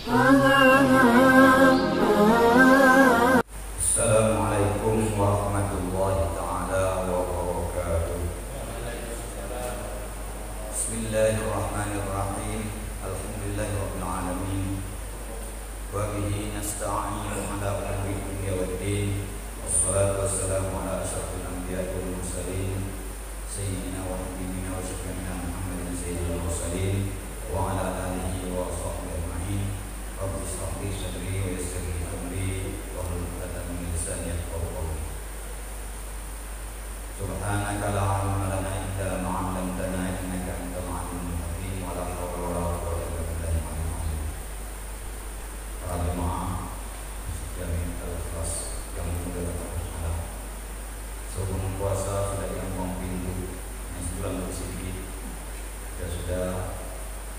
Assalamualaikum warahmatullahi taala wabarakatuh. Bismillahirrahmanirrahim. Alhamdulillahirabbil alamin. Wa bihi nasta'inu ala umuri dunya waddin. Wassalatu wassalamu ala asyrafil anbiya'i wal mursalin sayyidina wa habibina wa syafi'ina Muhammadin sayyidil mursalin wa ala alihi wa sahbihi ajma'in. Rabbi shrah li sadri wa yassir li amri wahlul 'uqdatam min lisani yafqahu qawli. Subhanaka la 'ilma lana illa ma 'allamtana innaka antal 'alimul hakim. Wa la hawla wa la quwwata illa billahi al-'aliyyil 'azim. Para jemaah yang ikhlas yang mulia Allah. Sebelum puasa sudah diambang pintu yang sebulan lebih sedikit. Kita sudah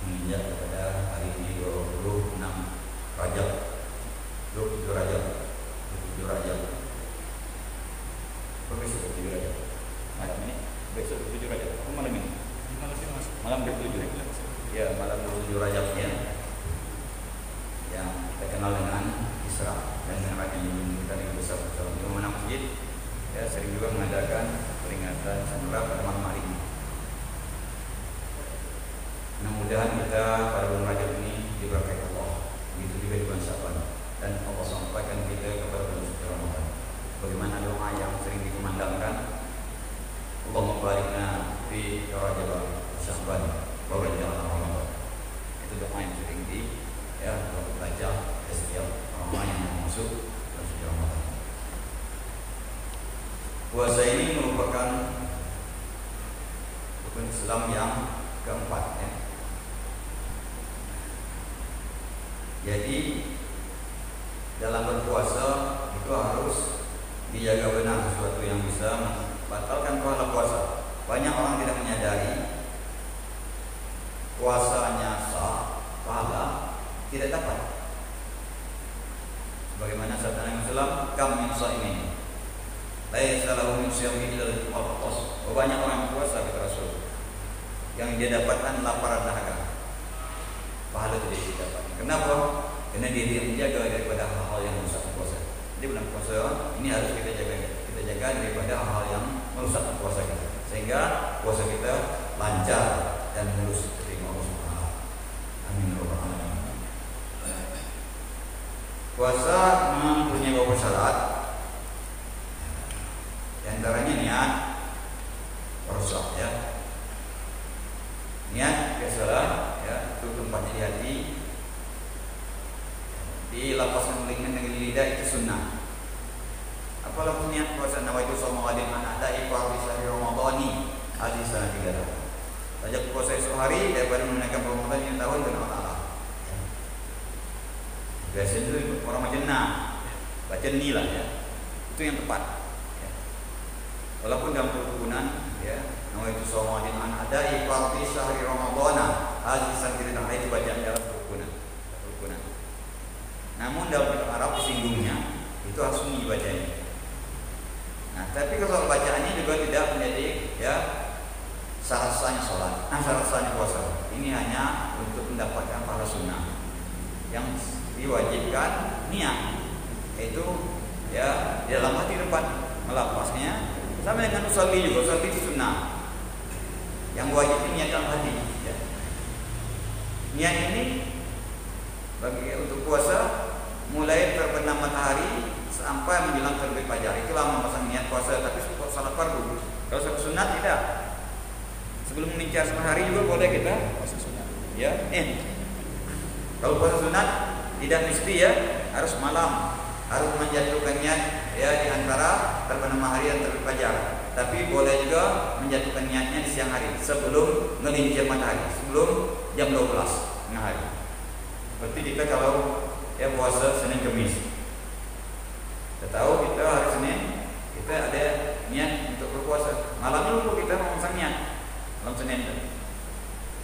menginjak kepada hari ini 26 Rajab 27 Rajab besok 27 Rajab malam ini, besok 27 Rajab malam ini, malam 27 ya, malam 27 Rajabnya yang kita kenal dengan Isra dan Mi'raj yang kita yang besar di mana masjid ya, sering juga mengadakan peringatan Syura pada malam hari ini. Mudah-mudahan kita pada bulan Rajab ini diberkahi Allah, begitu juga di bulan Sya'ban, dan Allah sampaikan kita kepada bulan suci Ramadan. Bagaimana doa yang sering dikumandangkan, Allahumma barikna fi Rajab wa Sya'ban wa ballighna Ramadan. Itu doa yang sering baca setiap orang yang masuk bulan suci Ramadan. Puasa ini merupakan rukun Islam yang keempat ya. Jadi dalam berpuasa itu harus dijaga benar sesuatu yang bisa membatalkan pahala puasa. Banyak orang tidak menyadari puasanya sah, pahala tidak dapat. Bagaimana sabda Nabi sallallahu alaihi wasallam, "Kam min sha'imin laisa lahu min syai'in illa al-qas." Banyak orang puasa kata Rasul yang dia dapatkan lapar dahaga, pahala tidak didapat. Kenapa? Karena dia menjaga daripada hal-hal yang merusak puasa. Jadi bulan puasa ini harus kita jaga daripada hal-hal yang merusak puasa kita, sehingga puasa kita lancar dan mulus diterima Allah Subhanahu wa taala. Amin ya rabbal alamin. Puasa mempunyai beberapa syarat. Di antaranya niat rusak ya. Niat biasalah ya, itu tempatnya di hati, dilapaskan dengan lidah, itu sunnah. Apalagi niat puasa nawaitu shauma ghadin an ada'i fardhi syahri ramadhani hadis sana 3 tahun. Saja puasa esok hari daripada menunaikan Ramadan ini tahun dengan Allah. Biasanya itu orang majennah, baca nilah ya, itu yang tepat. Ya. Walaupun dalam kerukunan ya, nawaitu shauma ghadin an ada'i fardhi syahri ramadhana hadis sana 3 tahun, itu bacaan dalam kerukunan. Namun dalam kitab Arab singgungnya itu harus sunyi bacanya. Nah, tapi kalau bacaannya juga tidak menjadi ya syarat-syaratnya sholat, syarat-syaratnya puasa. Ini hanya untuk mendapatkan pahala sunnah. Yang diwajibkan niat, yaitu ya di dalam hati tempat melapasnya, sama dengan usolli juga, usolli itu sunnah. Yang wajib ini niat dalam hati. Ya. Niat ini bagi untuk puasa mulai terbenam matahari sampai menjelang terbit fajar. Itulah memasang niat puasa. Tapi salat fardu. Kalau salat sunat tidak. Sebelum mengincar matahari juga boleh kita puasa sunat. Ya, kalau puasa sunat tidak mesti ya harus malam, harus menjatuhkan niat ya di antara terbenam matahari dan terbit fajar. Tapi boleh juga menjatuhkan niatnya di siang hari sebelum melincir matahari, sebelum jam 12 tengah hari. Seperti kita kalau ya puasa Senin Kamis, kita tahu kita hari Senin kita ada niat untuk berpuasa. Malamnya lupa kita memasang niat malam Senin.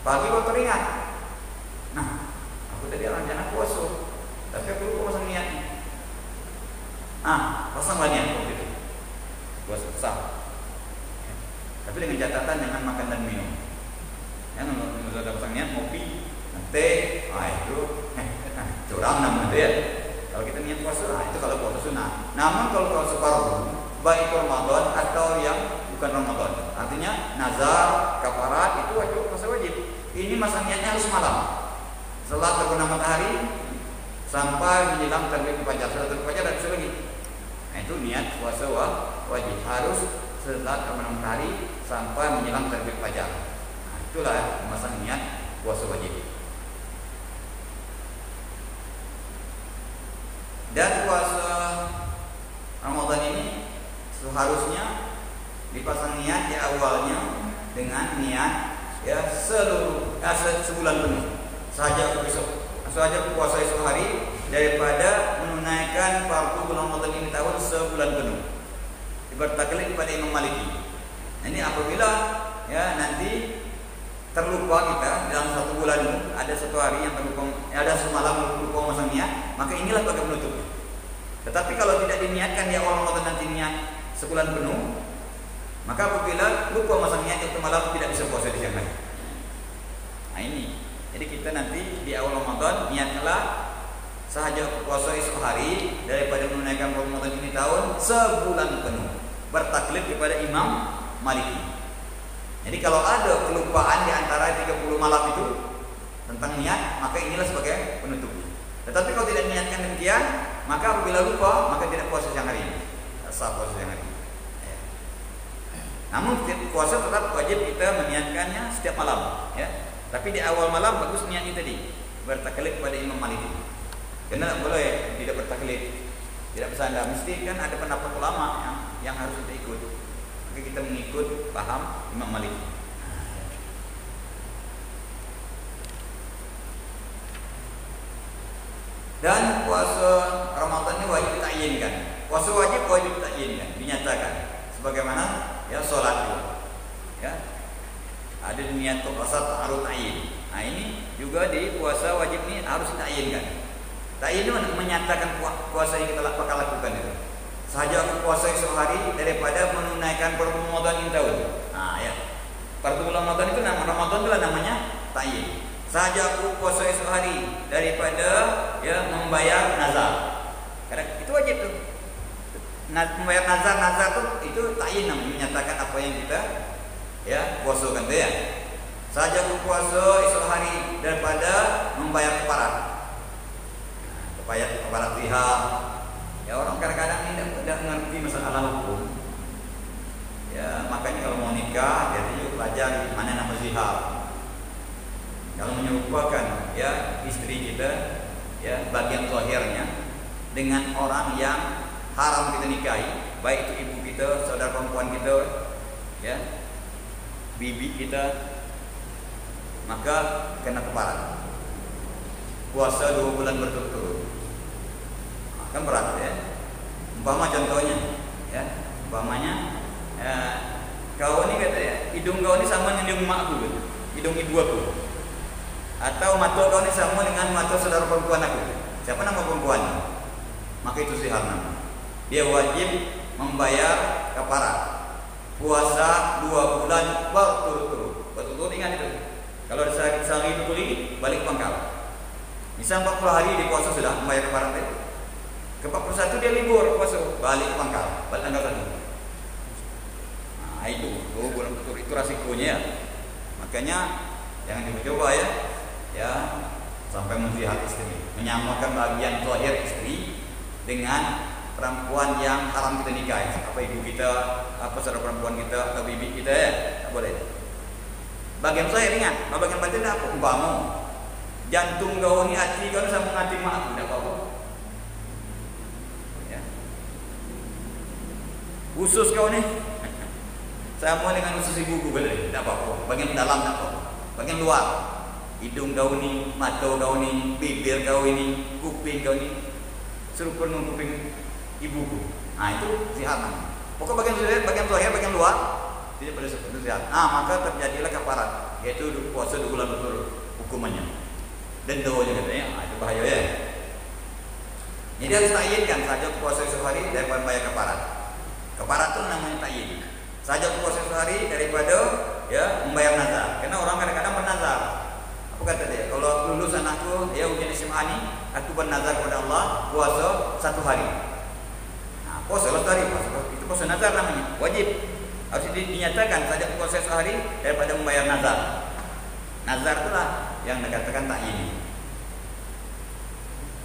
Pagi baru teringat, nah aku tadi rencana puasa, tapi aku lupa pasang niatnya. Pasanglah niat itu puasa sah. Tapi dengan catatan jangan makan dan minum. Ya, kalau sudah pasang niat ngopi, teh, itu curang. kurang 6 itu ya. Kalau kita niat puasa, nah itu kalau puasa sunnah. Namun kalau puasa fardu, baik itu Ramadan atau yang bukan Ramadan, artinya nazar, kafarat itu puasa wajib. Ini masa niatnya harus malam, setelah terbenam matahari sampai menjelang terbit fajar. Setelah terbit fajar dan lagi. Nah itu niat puasa wajib, harus setelah terbenam matahari sampai menjelang terbit fajar. Nah, itulah masa niat puasa wajib. Dan puasa Ramadan ini seharusnya dipasang niat di awalnya dengan niat ya sebulan penuh. Saja puasa esok hari daripada menunaikan fardu bulan Ramadan ini tahun sebulan penuh. Bertaklid kepada Imam Maliki. Nah, ini apabila ya nanti terlupa kita dalam satu bulan ada satu hari yang terlupa, ada semalam terlupa masang niat, maka inilah bagai penutup. Tetapi kalau tidak diniatkan di awal Ramadan nanti niat sebulan penuh, maka apabila lupa masang niat itu malam tidak bisa puasa di siang hari. Nah ini, jadi kita nanti di awal Ramadan niatlah sahaja puasa esok hari daripada menunaikan Ramadan ini tahun sebulan penuh. Bertaklid kepada Imam Maliki. Jadi kalau ada kelupaan di antara 30 malam itu tentang niat, maka inilah sebagai penutupnya. Tetapi kalau tidak niatkan demikian, maka apabila lupa, maka tidak puasa siang hari ini. Sah puasa siang hari ini. Ya. Namun puasa tetap wajib kita meniatkannya setiap malam, ya. Tapi di awal malam bagus niat ini tadi, bertaklid kepada Imam Maliki. Karena tidak boleh tidak bertaklid, tidak bersandar. Mesti kan ada pendapat ulama yang harus kita ikut. Maka kita mengikut paham Imam Maliki. Dan puasa Ramadan ini wajib ditakyin. Puasa wajib ditakyin, dinyatakan. Sebagaimana ya sholat itu. Ya. Ada niat puasa harus takyin. Nah ini juga di puasa wajib ini harus ditakyin. Takyin itu menyatakan puasa yang kita bakal lakukan itu. Sahaja aku puasa esok hari daripada menunaikan fardu Ramadan ini tahun. Nah ya, fardu Ramadan itu Ramadan itulah namanya ta'yin. Sahaja aku puasa esok hari daripada ya membayar nazar. Karena itu wajib tuh. Membayar nazar itu ta'yin namanya, menyatakan apa yang kita ya puasakan tu ya. Sahaja aku puasa esok hari daripada membayar keparat. Keparat zihar. Ya orang kadang-kadang ini tidak mengerti masalah hukum. Ya makanya kalau mau nikah jadi yuk pelajari mana nama zihar. Kalau menyerupakan ya istri kita ya bagian zahirnya dengan orang yang haram kita nikahi, baik itu ibu kita, saudara perempuan kita, ya bibi kita, maka kena keparat. Puasa 2 bulan berturut-turut. Kan berat ya. Umpama contohnya ya, umpamanya kau ini kata ya, hidung kau ini sama dengan hidung makku gitu. Hidung ibu aku. Atau mata kau ini sama dengan mata saudara perempuan aku. Siapa nama perempuannya? Maka itu zihar nama. Dia wajib membayar kafarat. Puasa 2 bulan berturut-turut. Berturut-turut ingat itu. Kalau sehari itu kuli balik pangkal. Misal 40 hari di puasa sudah membayar kafarat itu. Ke 41 dia libur puasa, balik ke pangkal, balik tanggal 1. Nah itu, bulan betul itu resikonya ya. Makanya jangan dicoba ya sampai melihat istri, menyamakan bagian zahir istri dengan perempuan yang haram kita nikahi, apa ibu kita, apa saudara perempuan kita, atau bibi kita ya, tak boleh. Bagian zahir ingat, bagian batin apa? Umpama jantung kau ni, hati kau ni sama hati mak aku, tak apa-apa. Usus kau ni sama dengan usus ibuku boleh, tak apa-apa. Bagian dalam tak apa-apa. Bagian luar, hidung kau ni, mata kau ni, bibir kau ini, kuping kau ni, serupa dengan kuping ibuku. Nah itu zihar. Pokok bagian zahir, bagian luar tidak boleh seperti zihar. Maka terjadilah kafarat, yaitu puasa 2 bulan berturut hukumannya. Dendonya katanya, itu bahaya ya. Jadi harus ta'yinkan saja puasa sehari daripada bayar kafarat. Kafarat itu namanya ta'yin. Saja puasa sehari daripada ya membayar nazar. Karena orang kadang-kadang bernazar. Apa kata dia? Kalau lulus anakku ya ujian SMA ini, aku bernazar kepada Allah puasa 1 hari. Nah, puasa 1 hari, itu puasa nazar namanya, wajib. Harus dinyatakan saja puasa 1 hari daripada membayar nazar. Nazar itulah yang dikatakan ta'yin.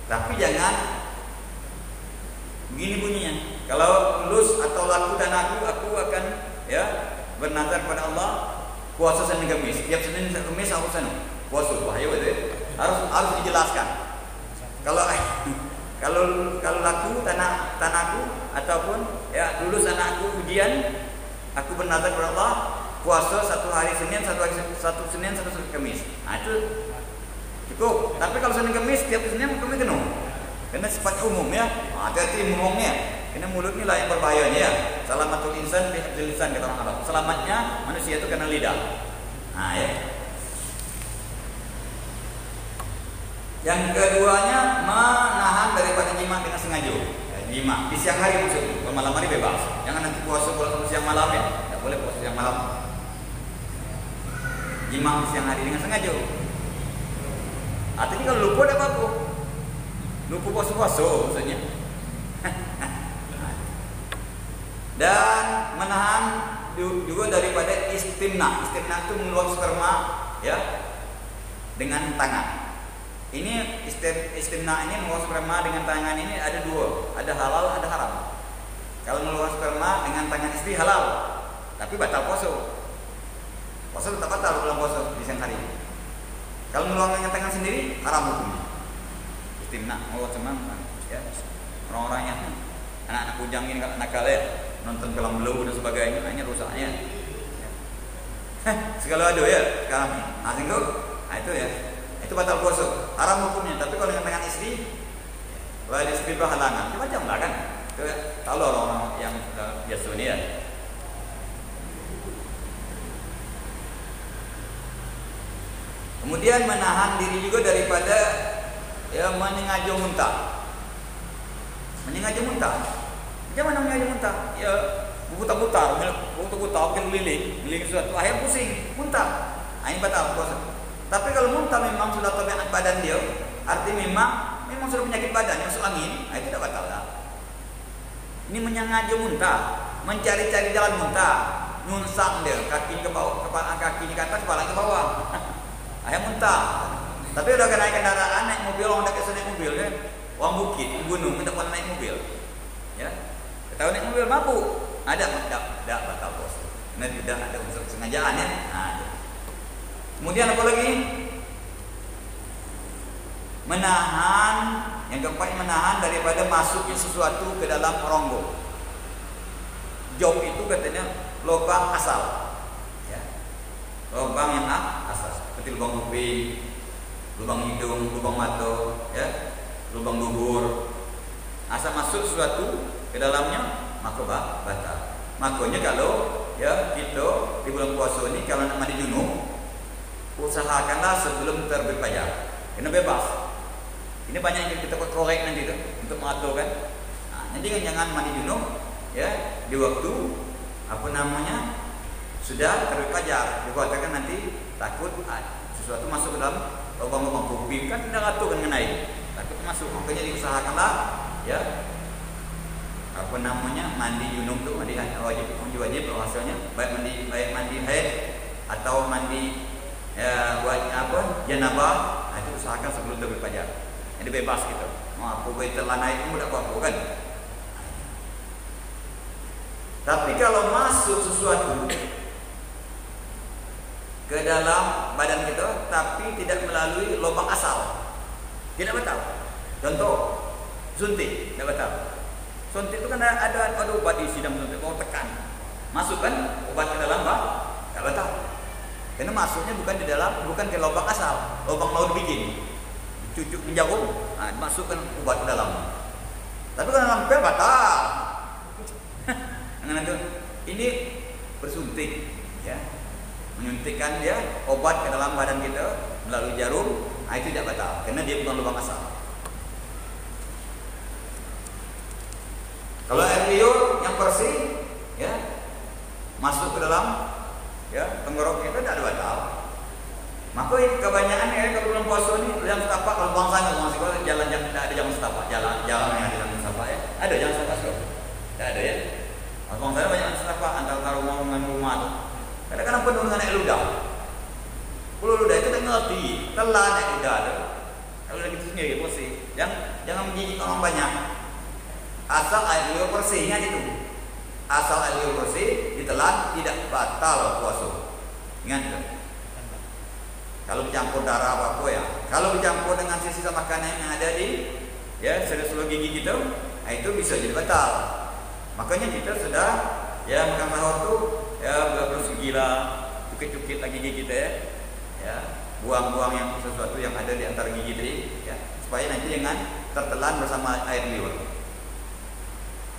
Tapi jangan begini bunyinya. Kalau lulus atau laku dan aku akan ya bernazar kepada Allah puasa Senin Kamis. Tiap Senin Kamis aku sana puasa. Wah, ya betul. Harus dijelaskan. Kalau laku tanahku ataupun ya lulus anakku ujian, aku bernazar kepada Allah puasa 1 hari Senin, 1 Senin, 1 Kamis. Nah itu cukup. Tapi kalau Senin Kamis tiap Senin kami kena. Karena sifatnya umum ya. Hati-hati ngomongnya. Karena mulut ini lah yang berbahayanya ya. Salamatul insan bihifdzil lisan kata orang Arab. Selamatnya manusia itu karena lidah. Nah ya. Yang keduanya menahan daripada jima dengan sengaja. Ya, jima di siang hari maksudnya. Kalau malam hari bebas. Jangan nanti puasa kalau siang malam ya. Tidak boleh puasa siang malam. Jima di siang hari dengan sengaja. Artinya kalau lupa ada apa-apa. Lupa puasa-puasa maksudnya. Dan menahan juga daripada istimna. Istimna itu mengeluarkan sperma ya dengan tangan. Ini istimna ini mengeluarkan sperma dengan tangan ini ada 2, ada halal, ada haram. Kalau mengeluarkan sperma dengan tangan istri halal, tapi batal puasa. Puasa tetap batal dalam puasa di siang hari. Kalau mengeluarkan dengan tangan sendiri haram hukumnya. Istimna mengeluarkan sperma ya. Orang-orang yang anak-anak bujang ini kalau nakal ya, nonton film belau dan sebagainya, hanya rusaknya. Segala ada ya sekarang. Nah, itu ya. Itu batal puasa, haram hukumnya. Tapi kalau dengan tangan istri, kalau istri berhalangan, macam lah kan. Itu ya, tahu orang-orang yang biasa ini ya. Kemudian menahan diri juga daripada ya menyengaja muntah. Menyengaja muntah. Macam mana menyengaja muntah? Ya putar-putar, keliling sesuatu, akhirnya pusing, muntah. Ini batal puasa. Tapi kalau muntah memang sudah tabiat badan dia, artinya memang sudah penyakit badan yang masuk angin, itu tidak batal lah. Ini menyengaja muntah, mencari-cari jalan muntah, nyunsang dia, kaki ke bawah, kaki ke atas, kepala ke bawah, akhirnya muntah. Tapi udah naik kendaraan, naik mobil, orang tak naik mobil kan, orang bukit, gunung, tidak boleh naik mobil, ya. Tahu naik mobil mabuk, tidak batal puasa. Karena tidak ada unsur kesengajaan ya. Nah, kemudian apa lagi? Menahan, yang keempat menahan daripada masuknya sesuatu ke dalam rongga. Job itu katanya lubang asal, ya. Lubang yang asal, seperti lubang kuping, lubang hidung, lubang mata, ya, lubang dubur. Asal masuk sesuatu ke dalamnya maka batal. Makanya kalau ya kita di bulan puasa ini kalau nak mandi junub, usahakanlah sebelum terbit fajar. Kena bebas. Ini banyak yang kita korek nanti tu untuk mengatur kan. Nah, nanti kan jangan mandi junub ya di waktu apa namanya sudah terbit fajar. Dikatakan nanti takut sesuatu masuk ke dalam lubang-lubang kuping kan tidak atur kan mengenai. Takut masuk. Makanya diusahakanlah ya apa namanya mandi junub tu mandi wajib hasilnya baik mandi haid atau mandi ya buat apa janabah, itu usahakan sebelum terbit fajar. Jadi bebas gitu. Mau apa baik terlanai itu tidak apa-apa kan. Tapi kalau masuk sesuatu ke dalam badan kita tapi tidak melalui lubang asal, tidak batal. Contoh suntik tidak batal. Suntik itu kan ada obat isi dalam suntik, mau tekan, masukkan obat ke dalam tidak batal. Karena masuknya bukan di dalam, bukan ke lubang asal, lubang mau dibikin, cucuk menjauh, masukkan obat ke dalam. Tapi kalau dalam pel batal. Ini bersuntik, ya, menyuntikkan dia obat ke dalam badan kita melalui jarum, itu tidak batal, karena dia bukan lubang asal. Kalau air liur yang bersih, ya, masuk ke dalam, ya, tenggorok kita tidak ada batal. Maka kebanyakan kalau bulan puasa ni jam setapak kalau bangsa ni masih kalau jalan jam tidak ada jam setapak, jalan yang ada jam setapak ya. Ada jam setapak sudah. Tidak ada ya. Kalau bangsa ni banyak setapak antara rumah dengan rumah tu. Kadang-kadang penuh dengan naik ludah. Kalau ludah itu tak ngerti, telan naik ludah tu. Kalau lagi tu sendiri bersih. Jangan menjijik orang banyak. Asal air liur bersih, ingat itu. Asal air liur bersih ditelan tidak batal puasa. Ingat itu. Kalau bercampur darah apa ya. Kalau bercampur dengan sisa makanan yang ada di ya sela-sela gigi kita, itu bisa jadi batal. Makanya kita sudah ya makan sahur tu ya berus gila, cukit-cukit lagi gigi kita ya. Ya, buang-buang yang sesuatu yang ada di antara gigi tadi ya, supaya nanti jangan tertelan bersama air liur.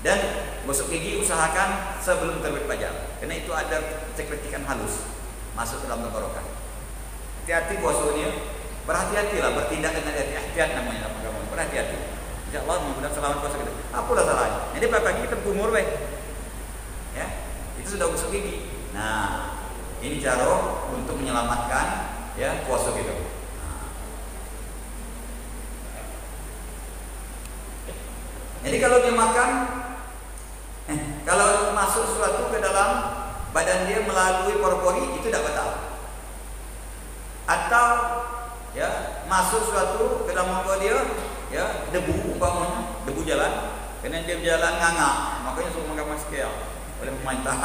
Dan gosok gigi usahakan sebelum terbit fajar, karena itu ada cekletikan halus masuk dalam tenggorokan. Hati-hati puasanya, berhati-hatilah bertindak dengan hati-hati namanya agama. Berhati-hati. Insyaallah mudah-mudahan selamat puasa kita. Apalah salahnya. Jadi pagi kita kumur weh. Ya, itu sudah gosok gigi. Nah, ini cara untuk menyelamatkan ya puasa kita. Jadi kalau dia makan, kalau masuk sesuatu ke dalam badan dia melalui pori-pori itu tidak batal. Atau ya masuk sesuatu ke dalam mulut dia, ya debu umpamanya, debu jalan, karena dia berjalan nganga, makanya suruh makan masker oleh pemerintah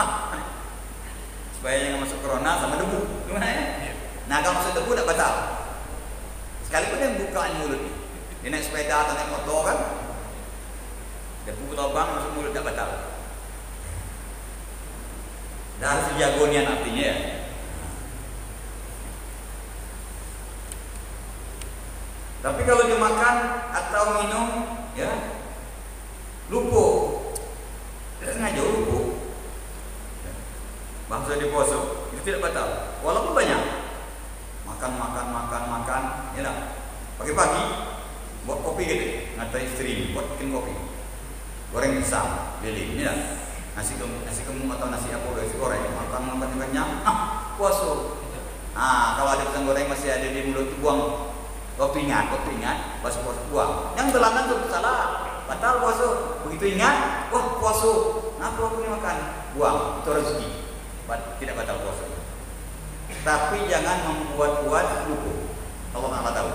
supaya jangan masuk corona sama debu, gimana ya? Nah kalau masuk debu tidak batal. Sekalipun dia bukaan mulut, dia naik sepeda atau naik motor kan, debu lubang masuk mulut tidak batal. Dan harus dijagonian artinya ya. Tapi kalau dia makan atau minum, ya lupa, tidak sengaja lupa, bangsa dia puasa itu tidak batal, walaupun banyak makan, ya lah. Pagi-pagi buat kopi gitu, ngatain istri buat bikin kopi, goreng pisang, beli, ini lah. Nasi gemuk atau nasi apa, nasi goreng, makan kenyang, puasa. Kalau ada pisang goreng masih ada di mulut, buang. Waktu ingat, puasa buang. Yang terlambat itu salah, batal puasa. Begitu ingat, wah puasa. Kenapa aku ini makan? Buang, itu rezeki. Tidak batal puasa. Tapi jangan membuat-buat lupa. Allah Taala tahu.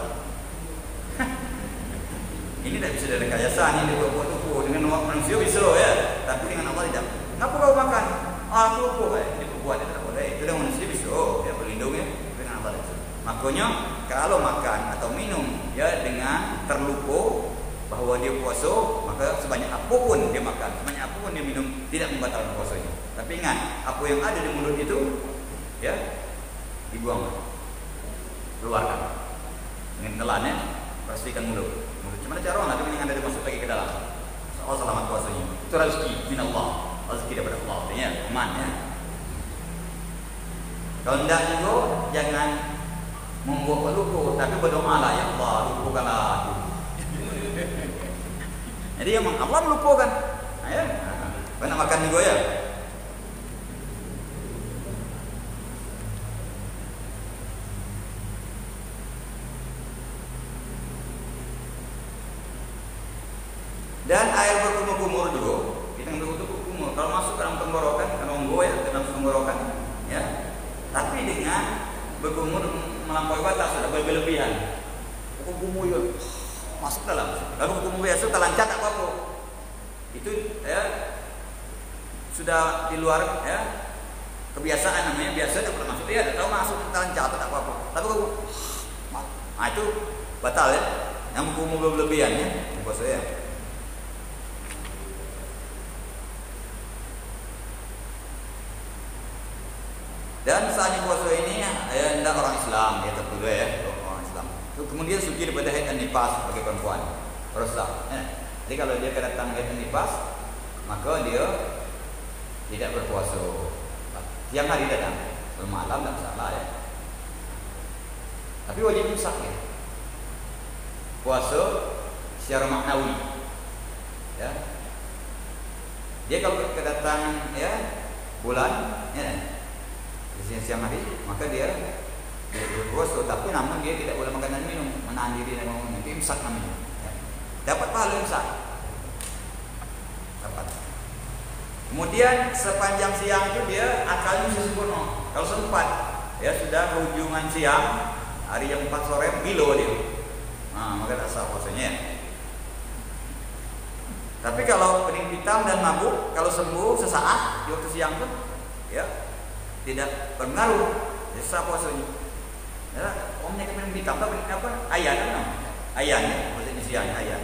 Ini tidak bisa dari rekayasa, ini dibuat-buat lupa. Dengan manusia bisa ya, tapi dengan Allah tidak. Kenapa kau makan? Aku lupa. Ini berbuat tidak boleh. Itu dengan manusia bisa. Ya berlindung ya dengan Allah itu. Makanya kalau makan atau minum ya dengan terlupa bahwa dia puasa, maka sebanyak apapun dia makan, sebanyak apapun dia minum tidak membatalkan puasanya. Tapi ingat, apa yang ada di mulut itu ya dibuang, keluarkan dengan telan ya, bersihkan mulut. Gimana cara orang nanti yang ada masuk lagi ke dalam? Soal selamat puasanya. Itu rezeki min Allah, rezeki daripada Allah, ya aman ya. Kalau tidak juga jangan membuat lupa, tapi berdoalah ya Allah lupakanlah aku. Jadi memang Allah melupakan. Ya, banyak makan juga ya. Dan air berkumur-kumur juga. Kita nggak butuh kumur. Kalau masuk ke dalam tenggorokan, nonggo ya, ke dalam tenggorokan, ya. Tapi dengan berkumur melampaui batas, sudah berlebihan. Kumur ya, masuk dalam. Lalu kumur biasa terlancat tak apa-apa. Itu ya sudah di luar ya kebiasaan namanya, biasa dia pernah masuk dia ada tahu masuk terlancat tak apa-apa. Tapi itu batal ya. Yang kumur berlebihan ya, puasa ya. Dan saatnya puasa ini ya hendak orang Islam ya tertentu ya orang Islam. Kemudian suci daripada haid dan nifas bagi perempuan. Rosak. Jadi kalau dia kedatangan haid dan nifas, maka dia tidak berpuasa. Siang hari datang, malam tak salah ya. Tapi wajib imsak ya. Puasa secara maknawi. Ya. Dia kalau kedatangan ya bulan ya siang hari, maka dia dia berpuasa, tapi namun dia tidak boleh makan dan minum, menahan diri dan minum, itu imsak namanya. Ya. Dapat pahala imsak. Dapat. Kemudian sepanjang siang itu dia akalnya masih sempurna. Kalau sempat, ya sudah ujungan siang, hari yang 4 sore, bilo dia. Nah, maka tak sah puasanya ya. Tapi kalau pening hitam dan mabuk, kalau sembuh sesaat di waktu siang tuh, ya tidak berpengaruh, ya sah puasanya. Ya, omnya pening hitam apa? Ayan kan? Ayan, ya, maksudnya siang ayan.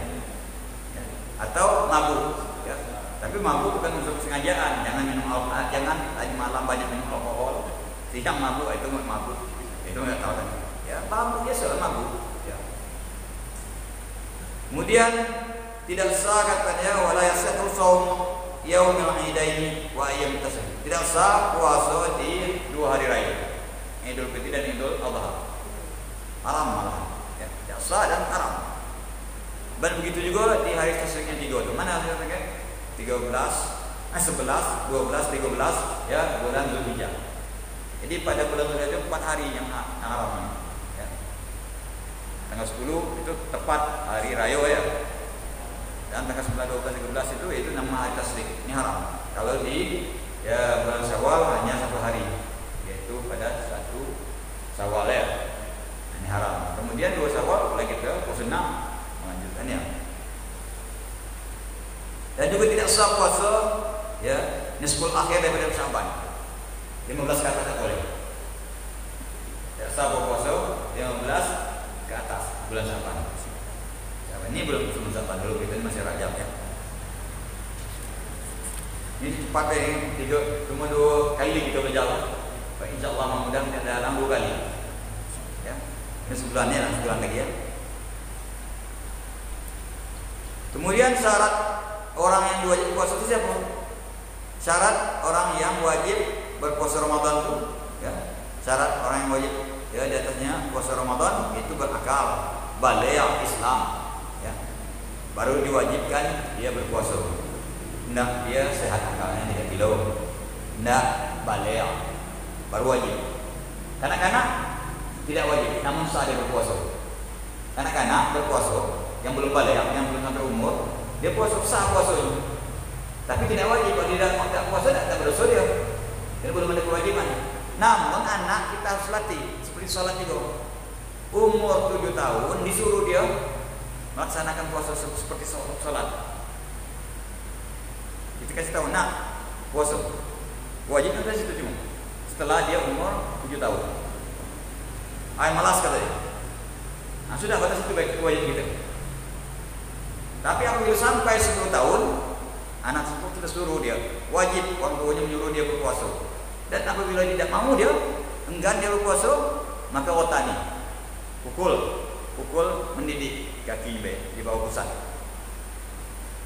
Ya. Atau mabuk. Ya. Tapi mabuk bukan unsur kesengajaan, jangan minum alkohol, jangan tadi malam banyak minum alkohol, siang mabuk itu mabuk, itu nggak tahu kan? Ya mabuk ya soal mabuk. Ya. Kemudian tidak sah katanya wala yasatu shaum yaumil idaini wa ayyam tasawuf. Tidak sah puasa di 2 hari raya, Idul Fitri dan Idul Adha. Haram malah. Ya, tidak sah dan haram. Dan begitu juga di hari tasawufnya 3 itu. Mana hasilnya? 11, 12, 13 ya bulan Zulhijjah. Jadi pada bulan Zulhijjah itu 4 hari yang haram. Ya. Tanggal 10 itu tepat hari raya ya. Dan tanggal 9, 12, 13 itu nama hari tasyrik. Ini haram. Kalau di ya bulan Syawal hanya 1 hari, yaitu pada 1 Syawal ya. Ini haram. Kemudian 2 Syawal mulai kita puasa 6 melanjutkannya. Dan juga tidak sah puasa ya nisful akhir daripada Sya'ban. 15 ke atas tak boleh. Tidak sah puasa 15 ke atas bulan Sya'ban. Ini belum Sya'ban dulu, kita masih Rajab ya. Ini cepat ya, cuma 2 kali kita berjalan. Insyaallah mudah tidak dalam 2 kali. Ya. Ini sebulannya lah, sebulan lagi ya. Kemudian syarat orang yang wajib puasa itu siapa? Syarat orang yang wajib berpuasa Ramadan itu, ya. Syarat orang yang wajib ya di atasnya puasa Ramadan itu berakal, baligh Islam, ya. Baru diwajibkan dia berpuasa. Hendak dia sehat akalnya 3 kilo. Hendak baligh baru wajib. Kanak-kanak tidak wajib, namun sah dia berpuasa. Kanak-kanak berpuasa yang belum baligh, yang belum sampai umur, dia puasa sah puasanya, tapi tidak wajib. Kalau dia tidak puasa tidak berdosa dia. Dia belum ada kewajiban. Namun anak kita harus latih seperti sholat juga. Umur 7 tahun disuruh dia melaksanakan puasa seperti sholat. Kita kasih tahu nak puasa wajib dari situ cuma setelah dia umur 7 tahun. Malas katanya. Nah sudah batas itu baik wajib kita. Tapi apabila sampai 10 tahun, anak tersebut kita suruh dia wajib, orang tuanya menyuruh dia berpuasa. Dan apabila tidak mau dia enggan dia berpuasa, maka otani, pukul mendidik kaki di bawah pusat.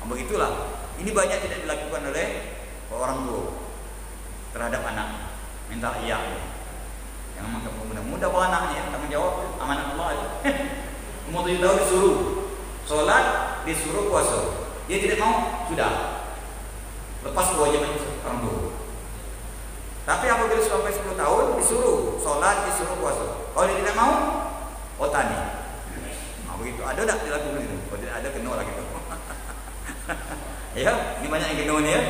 Begitulah. Ini banyak tidak dilakukan oleh orang tua terhadap anak. Minta iya. Jangan makan muda-muda bawa anaknya, tanggung jawab amanat Allah. Umur 7 tahun disuruh sholat, disuruh puasa. Dia tidak mau, sudah lepas kewajiban orang tua. Tapi apabila sampai 10 tahun disuruh sholat, disuruh puasa. Kalau dia tidak mau, otani. Nah, begitu. Ada tak dilakukan itu? Kalau tidak ada, kena lagi itu. Ya, ini banyak yang kena ni ya.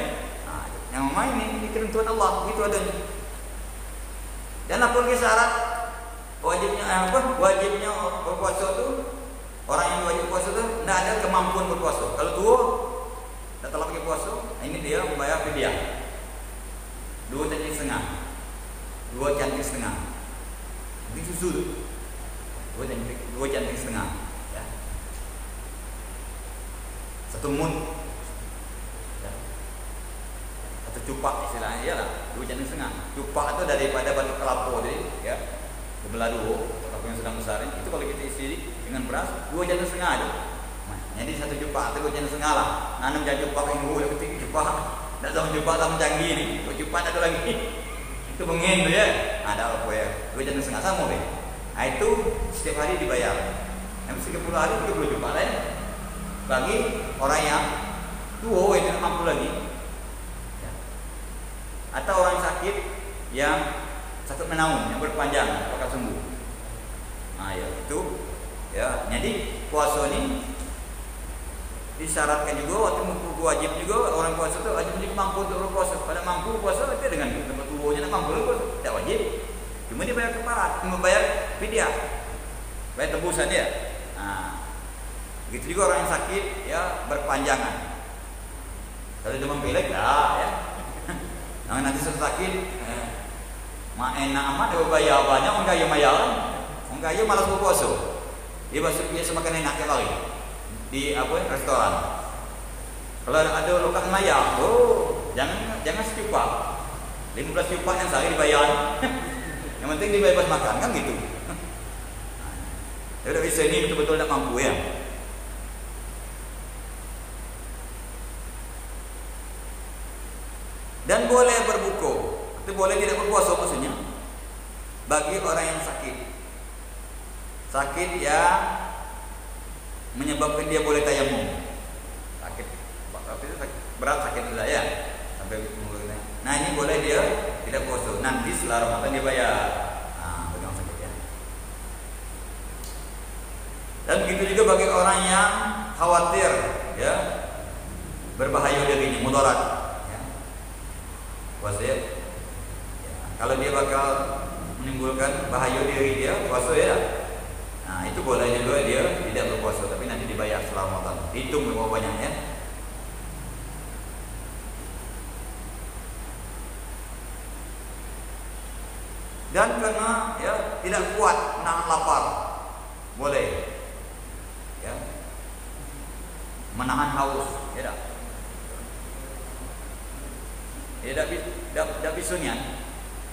Nah, yang main ini ketentuan Allah, begitu adanya. Dan apa lagi syarat wajibnya wajibnya berpuasa itu. Orang yang wajib puasa itu tidak ada kemampuan berpuasa. Kalau tua, tidak telah pakai puasa, ini dia membayar fidyah 2,5 cm. Ini susu 2,5 cm. Ya. 1 mun. Ya. Atau cupak istilahnya iyalah 2,5 cm. Cupak itu daripada batu kelapa tadi, ya. Bebelah 2, kelapa yang sedang besar ini. Itu kalau kita isi dengan beras 2,5 cm ada. Jadi 1 jupak atau 2,5 lah. Nanam jadi jupak yang dulu ketik jupak. Tak sama jupak sama canggih ni. Kalau jupak ada lagi. Itu bengin tu ya. Ada apa ya? 2,5 sama deh. Nah itu setiap hari dibayar. Yang 30 hari 30 jupak lah ya. Bagi orang yang tua yang tidak mampu lagi. Ya. Atau orang sakit yang sakit menaun yang berpanjang apakah sembuh. Nah, ya itu ya. Jadi puasa ini disyaratkan juga waktu wajib juga orang puasa itu wajib juga mampu untuk berpuasa. Pada mampu puasa itu dengan tempat tubuhnya mampu berpuasa tidak wajib. Cuma dia bayar kafarat, membayar fidyah, bayar tebusan dia. Nah, begitu juga orang yang sakit ya berpanjangan. Kalau demam pilek ya. Nah, nanti sakit mak enak amat dia bayar banyak, enggak ya mayar. Enggak ya malas berpuasa. Dia masuk biasa makan enak ya kali di restoran. Kalau ada luka mayar, jangan secupak. 15 cupak yang sehari dibayar. Yang penting dia bebas makan kan gitu. Ya udah bisa ini betul-betul tak mampu ya. Dan boleh berbuka, itu boleh tidak berpuasa maksudnya. Bagi orang yang sakit yang menyebabkan dia boleh tayamum. Sakit, berat sakit tidak ya sampai. Nah ini boleh dia tidak puasa. Nanti setelah Ramadan dia bayar. Nah, bagi orang sakit ya. Dan begitu juga bagi orang yang khawatir ya berbahaya dirinya, mudarat. Puasa ya. Kalau dia bakal menimbulkan bahaya diri dia, puasa ya. Nah itu boleh juga dia tidak berpuasa, tapi nanti dibayar setelah Ramadan. Hitung berapa banyak ya. Dan karena ya tidak kuat menahan lapar, boleh ya menahan haus, ya dah. Ya dah bisunya.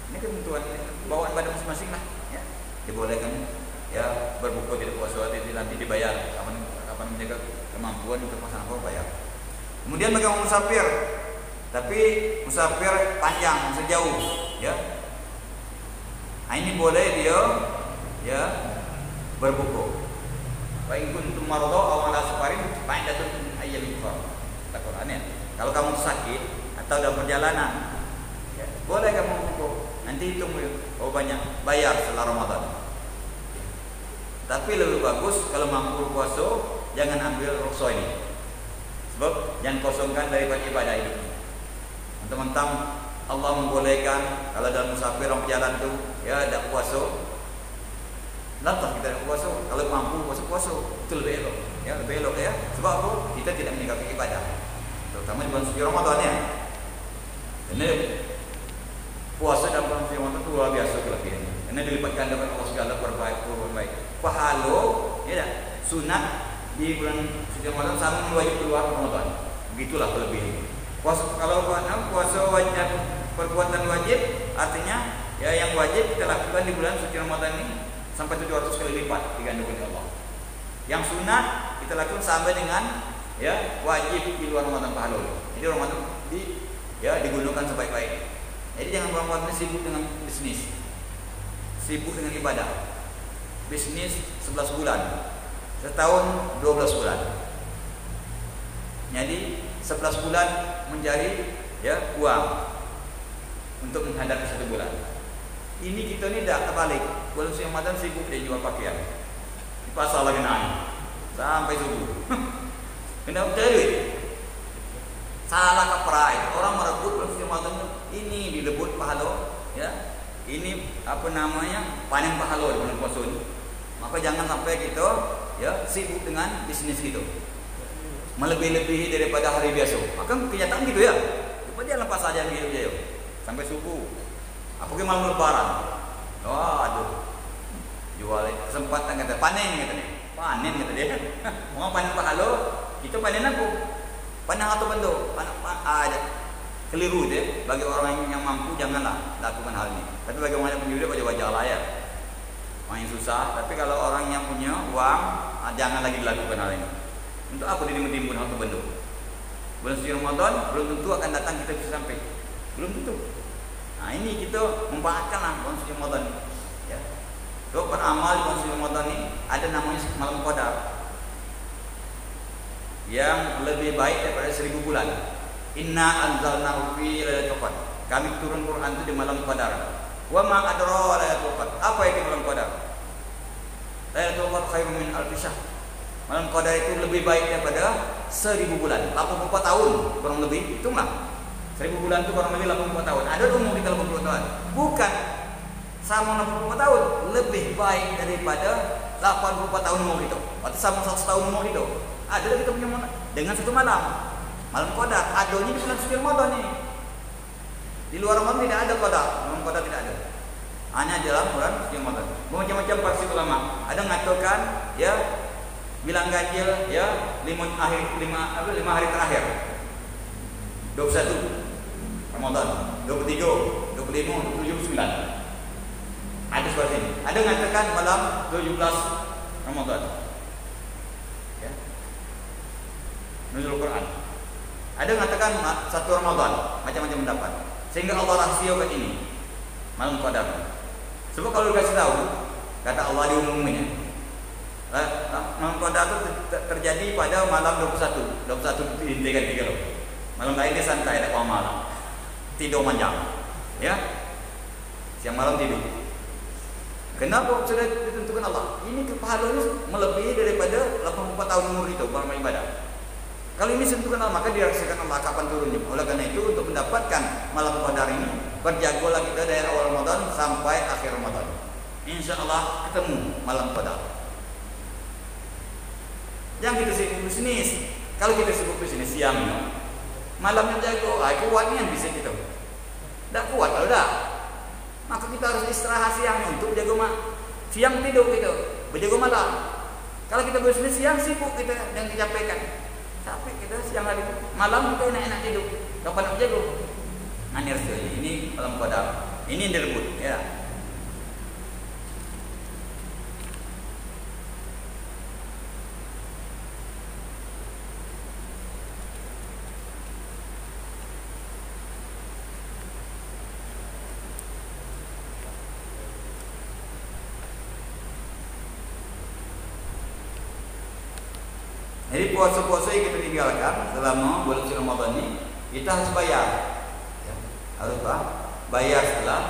Ini ketentuan bawaan badan masing-masing lah ya. Dibolehkan ya berbuka tidak puasa, nanti dibayar kapan menjaga kemampuan untuk masalah apa bayar. Kemudian bagi orang musafir, tapi musafir panjang sejauh ya. Nah, ini boleh dia ya berbuka. Wa in kuntum marada aw ala safarin fa'iddatun ayyamin ukhra. Kata Quran ya. Kalau kamu sakit atau dalam perjalanan, ya, boleh kamu berbuka. Nanti hitung banyak bayar setelah Ramadan. Tapi lebih bagus kalau mampu puasa jangan ambil rukhsah ini. Sebab jangan kosongkan daripada ibadah itu. Mentang-mentang Allah membolehkan kalau dalam musafir orang berjalan tu ya tidak puasa. Lantas kita tidak puasa. Kalau mampu puasa itu lebih elok. Ya lebih elok ya. Sebab apa? Kita tidak meninggalkan ibadah. Terutama di bulan suci Ramadan ya. Ini puasa dalam bulan suci Ramadan itu luar biasa kelebihannya. Karena dilipat gandakan Allah segala perbaik. Pahala ya dah. Sunat di bulan suci Ramadan sama wajib keluar Ramadan. Begitulah kelebihannya. Puasa kalau puasa wajib perbuatan wajib artinya ya yang wajib kita lakukan di bulan suci Ramadan ini sampai 700 kali lipat digandungkan Allah. Yang sunat kita lakukan sampai dengan ya wajib di luar Ramadan pahala. Jadi Ramadan digunakan sebaik-baik. Jadi jangan Ramadan sibuk dengan bisnis, sibuk dengan ibadah. Bisnis 11 bulan, setahun 12 bulan. Jadi 11 bulan mencari ya uang untuk menghadapi 1 bulan. Ini kita ni dah terbalik. Bulan suci Ramadan sibuk dia jual pakaian di pasar lagi naik sampai subuh. Kena duit. Salah kaprah itu orang merebut bulan suci Ramadan ini dilebut pahala ya. Ini apa namanya panen pahala di bulan puasa ini. Maka jangan sampai kita ya sibuk dengan bisnis kita. Melebih-lebihi daripada hari biasa. Maka kenyataan gitu ya. Coba dia lepas saja hidup dia sampai subuh. Apalagi malam lebaran. Oh, aduh. Jual kesempatan kata panen kata dia. Panen kata dia. Mau panen pahala, kita panen apa? Panen atau bentuk? Ada. Keliru dia. Bagi orang yang mampu janganlah lakukan hal ini. Tapi bagi orang yang punya duit wajah-wajah lah ya. Orang yang susah, tapi kalau orang yang punya uang, jangan lagi dilakukan hal ini. Untuk apa dia menimbun hal terbentuk? Bulan suci Ramadan belum tentu akan datang kita bisa sampai. Belum tentu. Nah ini kita memanfaatkanlah bulan suci Ramadan. Ya. Kalau beramal di bulan suci Ramadan ini ada namanya malam qadar yang lebih baik daripada 1000 bulan. Inna anzalnahu fi lailatul qadar. Kami turun Quran itu di malam qadar. Wa ma adraka lailatul qadar. Apa itu malam qadar? Lailatul Qadar khairun min alfi syahr. Malam Qadar itu lebih baik daripada 1000 bulan. 84 tahun kurang lebih. Hitunglah. 1000 bulan itu kurang lebih 84 tahun. Ada umur kita 80 tahun. Bukan sama 84 tahun, lebih baik daripada 84 tahun umur itu. Atau sama 100 tahun umur itu. Ada kita punya dengan satu malam. Malam Qadar, adanya di bulan suci Ramadan ini. Di luar Ramadan tidak ada Qadar, malam Qadar tidak ada. Hanya dalam bulan suci Ramadan. Macam-macam versi ulama. Ada mengatakan ya bilang ganjil ya 5 hari terakhir. 21 Ramadan, 23, 25, 27, 29. Ada seperti ini. Ada mengatakan malam 17 Ramadan. Ya. Nuzul Quran. Ada mengatakan 1 Ramadan, macam-macam pendapat. Sehingga Allah rahsiakan ini malam Qadar. Sebab kalau dikasih tahu, kata Allah di umumnya, malam Qadar itu terjadi pada malam 21 dihentikan 3 loh. Malam lain dia santai, ada malam tidur panjang, ya. Siang malam tidur. Kenapa sudah ditentukan Allah? Ini pahalanya melebihi daripada 84 tahun umur itu beramal ibadah. Kalau ini sentuhan Allah, maka dirasakan Allah kapan turunnya. Oleh karena itu, untuk mendapatkan malam Qadar ini, berjagolah kita dari awal Ramadan sampai akhir Ramadan. Insya Allah ketemu malam Qadar. Jangan kita sibuk bisnis. Kalau kita sibuk bisnis siang, malamnya jago, kuatnya yang bisa kita. Tak kuat kalau dah. Maka kita harus istirahat siang untuk jago siang tidur kita, berjago malam. Kalau kita bisnis siang sibuk kita dan kecapekan. Tapi kita siang hari malam kita enak-enak tidur. Kapan nak jago? Anir sekali. Ini malam Qadar. Ini yang direbut, ya. Jadi puasa-puasa yang kita tinggalkan selama bulan suci Ramadan ini, kita harus bayar. Ya, harus bayar setelah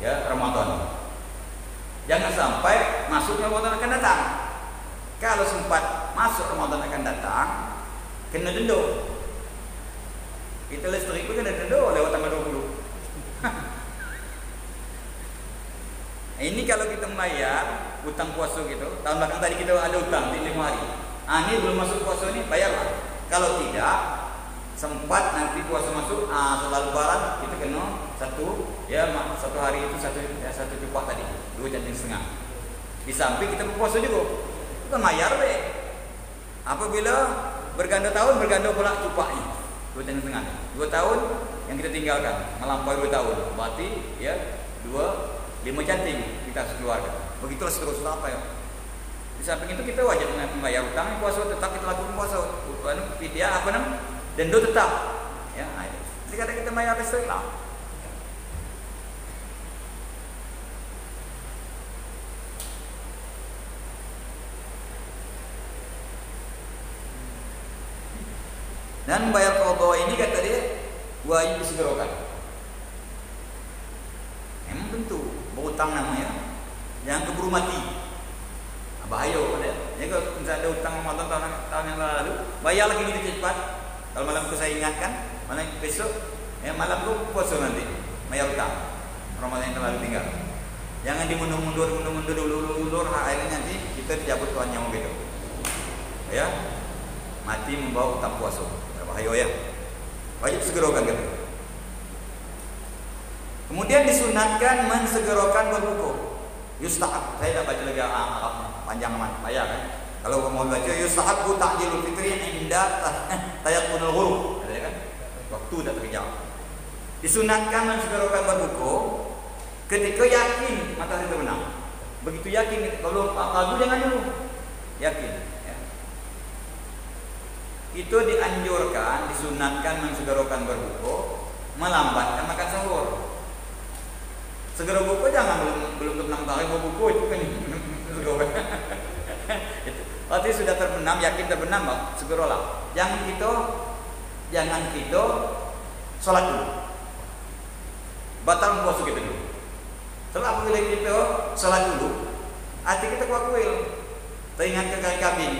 ya Ramadan. Jangan sampai masuk Ramadan akan datang. Kalau sempat masuk Ramadan akan datang, kena denda. Kita listrik pun kena denda lewat tanggal 20. Ini kalau kita membayar hutang puasa gitu, tahun belakang tadi kita ada hutang di 5 hari. Ini belum masuk puasa ini bayarlah. Kalau tidak sempat nanti puasa masuk, setelah Lebaran kita kena satu hari itu satu cupak tadi, 2 centing setengah. Di samping kita berpuasa juga, bukan bayar deh. Apabila berganda tahun berganda pula cupaknya, 2 centing setengah. 2 tahun yang kita tinggalkan melampaui 2 tahun, berarti ya 5 centing kita harus keluarkan. Begitulah seterusnya apa ya. Di samping itu kita wajib membayar hutang, puasa tetap kita lakukan puasa. Dia denda tetap. Ya, jadi kadang kita bayar listrik lah. Dan bayar qadha ini kata dia wajib disegerakan. Memang tentu berhutang namanya, jangan keburu mati. Bahaya pada. Ya kalau misalnya ada hutang Ramadan tahun yang lalu, bayar lagi ini cepat. Kalau malam itu saya ingatkan, malam besok, malam itu puasa nanti, bayar hutang Ramadan yang terlalu tinggal. Jangan dimundur dulu, akhirnya nanti kita dicabut Tuhan yang begitu. Ya, mati membawa hutang puasa. Bahaya ya. Wajib segerakan gitu. Kemudian disunatkan mensegerakan berbuka. Yustahab, saya dah baca lagi panjang amat, payah kan. Kalau mau baca yustahabu ta'jilul fitri inda tayaqqunul ghurub, ada kan? Waktu dah terkejar. Disunatkan mensegerakan berbuka ketika yakin matahari terbenam. Begitu yakin, kalau ragu jangan dulu. Yakin, ya. Itu dianjurkan, disunatkan mensegerakan berbuka, melambatkan makan sahur. Segera buka jangan belum terbenam matahari mau buka itu kan segera. Berarti sudah terbenam, yakin terbenam, segeralah. Jangan kita sholat dulu. Batal puasa kita dulu. Setelah apabila kita sholat dulu, hati kita kuat-kuil. teringat ke kali kabin,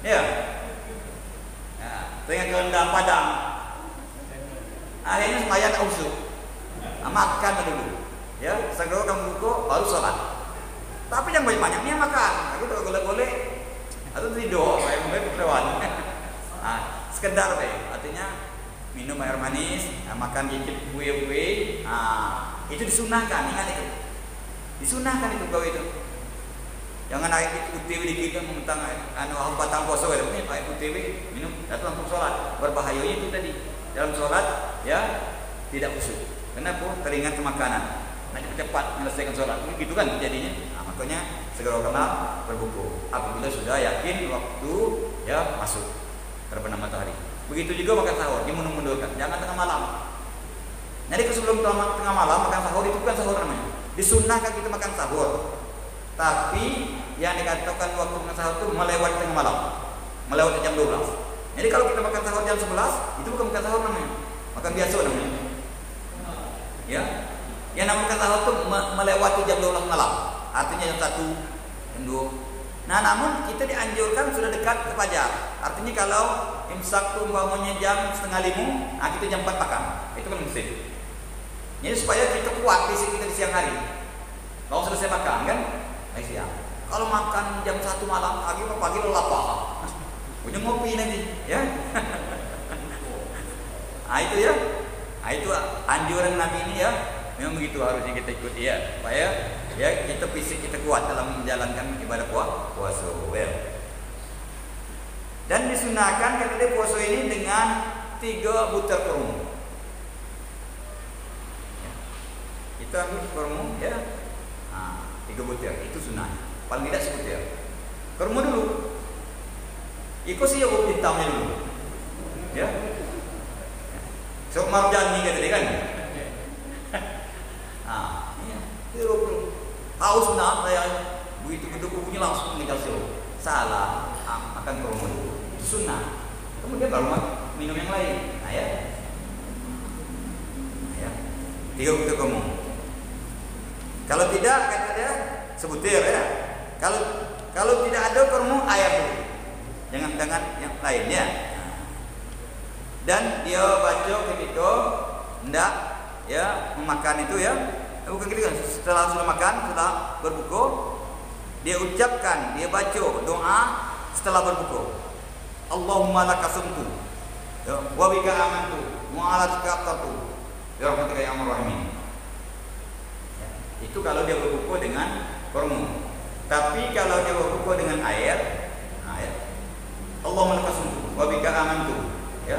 ya, teringat ke rendang Padang. Akhirnya sembahyang tak usuk, makan dulu, ya, segera kamu buka baru sholat. Tapi yang banyak-banyak ni makan, aku tak boleh-boleh atau tidur, saya mulai berkeluar. Sekedar artinya minum air manis, makan dikit kue-kue, itu disunahkan, ingat itu. Disunahkan itu kau itu. Jangan air UTW dikit mentang batang puasa itu ni air UTW minum datang langsung sholat. Berbahayanya itu tadi. Dalam sholat ya tidak khusyuk. Kenapa? Teringat ke makanan. Nak cepat menyelesaikan sholat. Begitu kan jadinya. Makanya segera kenal berbuku. Apabila sudah yakin waktu ya masuk terbenam matahari. Begitu juga makan sahur, dimundur-mundurkan. Jangan tengah malam. Jadi sebelum tengah malam makan sahur itu bukan sahur namanya. Disunnahkan kita makan sahur. Tapi yang dikatakan waktu makan sahur itu melewati tengah malam. Melewati jam 12. Jadi kalau kita makan sahur jam 11, itu bukan makan sahur namanya. Makan biasa namanya. Ya. Yang namanya makan sahur itu melewati jam 12 malam. Artinya jam 1, jam 2. Nah, namun kita dianjurkan sudah dekat ke fajar. Artinya kalau imsak tu umpamanya jam 4:30, kita jam 4 makan. Itu kan mesti. Jadi supaya kita kuat fisik kita di siang hari. Kalau selesai makan kan, siang. Kalau makan jam 1 malam, pagi lo lapar. Ujung ngopi nanti, ya. Itu ya. Itu anjuran Nabi ini ya. Memang begitu harusnya kita ikuti ya, supaya ya kita fisik kita kuat dalam menjalankan ibadah puasa. Dan disunahkan kata dia puasa ini dengan 3 butir kurma. Ya. Kita ambil kurma ya. 3 butir itu sunnah. Paling tidak sebutir. Kurma dulu. Ikut sih yang hitamnya dulu. Ya. So marjani kata dia kan. Haus nak saya begitu punya langsung mengejar sirup. Salah, akan kurma dulu. Sunnah. Kemudian baru minum yang lain. Ya. 3 butir kurma. Kalau tidak kata dia sebutir ya. Kalau tidak ada kurma air dulu. Jangan dengan yang lainnya. Dan dia baca ketika hendak ya memakan itu ya. Bukan ketika setelah sudah makan, sudah berbuka, dia ucapkan, dia baca doa setelah berbuka. Allahumma lakasumtu ya, wa bika amantu wa ala zakatatu ya rahmatika ya arhamar rahimin. Itu kalau dia berbuka dengan kurma. Tapi kalau dia berbuka dengan air, Allahumma lakasumtu wa bika amantu ya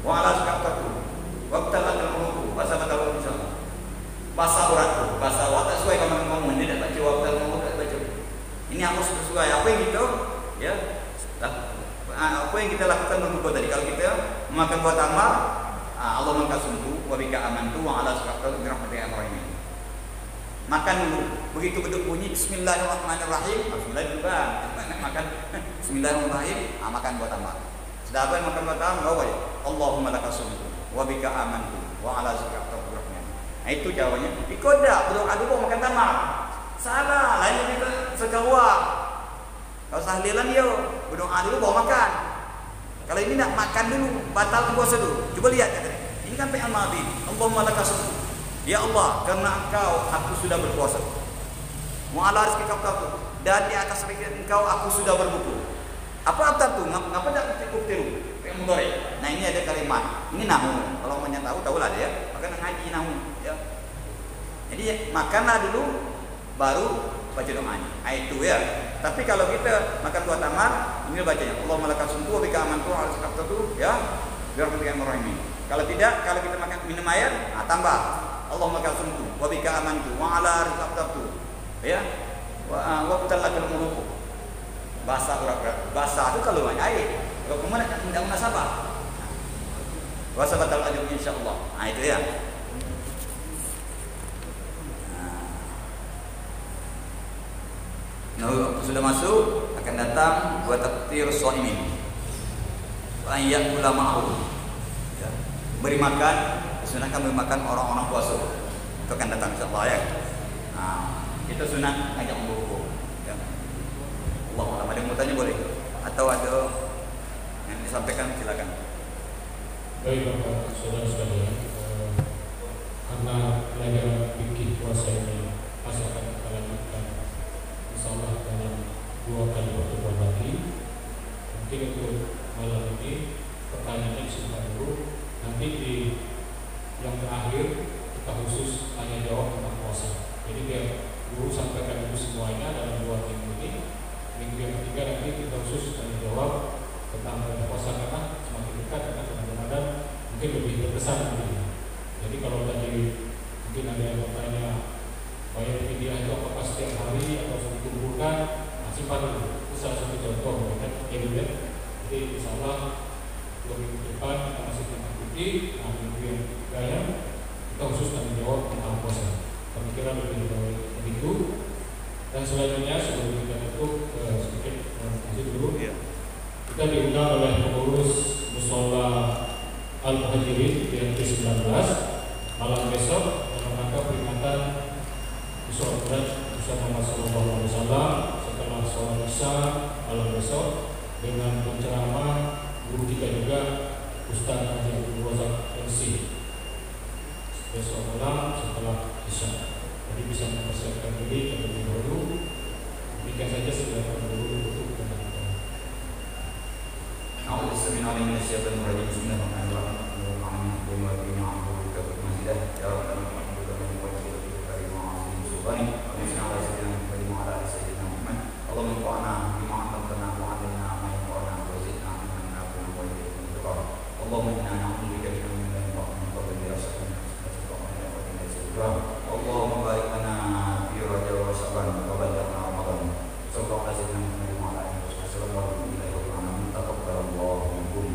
wa ala zakatatu wa qtalatul ruhu wa sabatul insya. Bahasa urat, bahasa awak tak sesuai kalau ngomong ini tak baca waktu ngomong tak baca. Ini harus sesuai apa yang kita ya apa yang kita lakukan berbuka tadi. Kalau kita memakan buah tamar, Allah mengkasumtu wa bika amantu wa ala zakatatu bi rahmatika ya arhamar. Makan dulu. Begitu beduk bunyi bismillahirrahmanirrahim. Bismillah juga. Makan bismillahirrahmanirrahim, makan buah tamar. Sudah apa yang makan buah tamar? Bawa ya. Allahumma lakasumtu wa bika amantu wa ala zakatatu. Itu jawabannya. Ikut dah berdoa dulu makan tamar. Salah, lain kita sekawah. Kalau tahlilan dia berdoa dulu bawa makan. Kalau ini nak makan dulu, batal puasa dulu. Coba lihat kata dia. Ini kan fi'il madhi. Allahumma lakasum. Ya Allah, karena Engkau aku sudah berpuasa. Wa ala rizqika aftartu. Dan di atas rezeki Engkau aku sudah berbuka. Apa aftartu? Ngapa tak cukup tiru? Fi'il mudhari. Nah, ini ada kalimat. Ini nahu. Kalau mau tahu tahulah dia. Maka nak ngaji nahu. Ya. Jadi makanlah dulu baru baca doanya. Itu ya. Tapi kalau kita makan buah tamar, ini bacanya Allahumma lakasumtu wa bika amantu wa ala zakatatu ya bi rahmatika ya arhamar rahimin. Kalau tidak, kalau kita makan minum air, tambah Allahumma lakasumtu wa bika amantu wa ala zakatatu ya wa qtalatul ruhu. Bahasa urat. Bahasa itu kalau banyak air. Kalau kemudian tidak munasabah. Wa sabatal ajr insyaallah. Itu ya. Nah, sudah masuk akan datang buat takdir shaimin. Wa ayyakula ma'hu. Ya. Beri makan, disunahkan beri makan orang-orang puasa. Itu akan datang insyaallah ya. Kita sunat ngajak berbuka. Ya. Allah alam. Ada yang mau tanya boleh, atau ada yang disampaikan silakan. Baik Bapak, saudara sekalian, karena pelajaran fikih puasa ini masih akan kita lanjutkan insyaallah dalam 2 kali pertemuan lagi. Mungkin untuk malam ini pertanyaannya disimpan dulu, nanti di yang terakhir kita khusus tanya jawab tentang puasa. Jadi biar guru sampaikan dulu semuanya dalam 2 minggu ini. Minggu yang ketiga nanti kita khusus tanya jawab tentang puasa, karena semakin dekat dengan Ramadan mungkin lebih berkesan begini. Jadi kalau tadi mungkin ada yang bertanya bayar fidyah itu apakah setiap hari atau dikumpulkan, simpan dulu. Itu salah satu contoh kan, jadi insyaallah 2 minggu depan kita masih tentang fikih. Nah, minggu yang ketiga kita khusus tanya jawab tentang puasa. Pemikiran lebih baik begitu. Dan selanjutnya sebelum kita tutup sedikit lanjut dulu. Kita diundang oleh pengurus Mushola Al-Muhajirin yang ke-19 malam besok dalam rangka peringatan Isra Mi'raj Muhammad SAW setelah sholat Isya malam besok dengan penceramah guru kita juga Ustaz Haji Abdul Razak MC besok malam setelah Isya. Jadi bisa mempersiapkan diri terlebih dahulu. Demikian saja segala dulu untuk penonton. Allahumma barik lana fi Rajab wa Sya'ban wa balighna Ramadan. Sallallahu alaihi wasallam. Assalamualaikum warahmatullahi wabarakatuh. Taqabbalallahu minkum.